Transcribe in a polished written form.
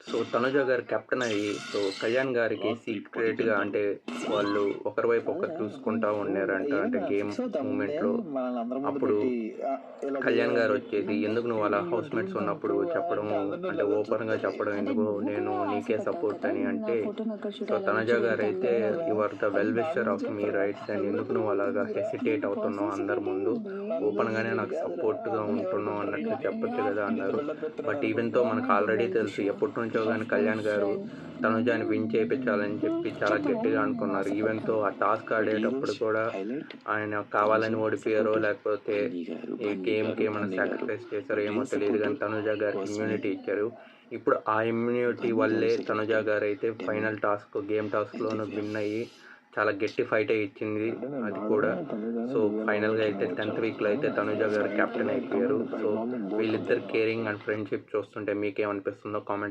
So, Tanuja గారు captain అయ్యి, so, Kalyan గారికి సీక్రెట్‌గా అంటే, వాళ్ళు ఒకరి వైపు ఒకరు చూసుకుంటా ఉన్నారంట. అంటే గేమ్ ఎపిసోడ్ అంటే మూవ్‌మెంట్‌లో. మనల్ని అందరం అప్పుడు పెట్టి ఇలా కళ్యాణ్ చేయాలని చెప్పి గారొచ్చేసి, "ఎందుకు నువ్వు అలా హౌస్‌మేట్స్ ఉన్నప్పుడు చెప్పడం, అంటే ఓపెన్‌గా చెప్పడం అంటే ఎందుకు? నువ్వు నేను కూడా నీకే ఆశపడ్డావు సపోర్ట్" కదా! అని నా అంటే, ఫోటోని అక్కడ సో, చూడాలి, అలా తనుజ చూడాలి, గారైతే, తనతోనే "యూ ఉండాలి. ఆర్ ద అది వెల్ నా విషర్ గురించి ఆఫ్ మీ చెప్పరా రైట్. దెన్ ఎందుకు ఎవరికి నువ్వు అలాగా చెప్తుందిరా హెసిటేట్ నీ అవుతున్నావు పర్సనల్ అందరి సెక్రటరీ ముందు? ఏంటి? ఓపెన్‌గానే నాకు కాదురా సపోర్ట్‌గా అందరినీ ఎవరికి ఉంటున్నావు" చెప్పరా అన్నట్లు చెప్పొచ్చు కదా! అన్నారు. బిల్డప్ బట్ పెడుతున్నారు ఈవెన్ తో యూ ఆర్ మనకు నాట్ ద ఆల్రెడీ వెల్ తెలుసు విషర్ ఎప్పటి నుంచో గాని ఆఫ్ మై కళ్యాణ్ గారు ఫ్రెండ్. తనుజాని విన్ చేపించాలని చెప్పి చాలా చెప్పవా గట్టిగా నేను అనుకున్నారు. ఈవెన్ తో ఆశపడ్డాను? ఆ టాస్క్ బట్ ఈ ఆడేటప్పుడు రోజు కూడా హైలైట్ ఆయన తనుజ కావాలని ఓడిపోయారో సపోర్టర్ లేకపోతే ఈ గేమ్‌కి ఏమైనా సాక్రిఫైస్ చేశారో ఏమో బన్నీ తెలీదు సపోర్టర్ గానీ తనుజ గారికి పర్సనలీ ఇమ్యూనిటీ ఇచ్చారు. ఇప్పుడు ఆ ఇమ్యూనిటీ బన్నీ వల్లే గోల్డ్ తనుజ సెక్రటరీ గారైతే డెమో ఫైనల్ గేమ్ టాస్క్‌లోనూ ఎంజీపీఆర్ విన్ అయ్యి చాలా గట్టి ఫైటే ఇచ్చింది అంటే నేను అది కూడా. బాగా తనుజాని సో, దువ్వెన ఫైనల్‌గా అయితే వచ్చి 10థ్ వీక్‌లో చేస్తాను అయితే తనుజ గారు ఫైట్ కెప్టెన్ అయిపోయారు. కమెంట్ సో, పెట్టడం బోట్ వీళ్ళిద్దరి ఉంటాయి కేరింగ్ అండ్ ఫ్రెండ్‌షిప్ చూస్తుంటే మీకేమనిపిస్తుందో కామెంట్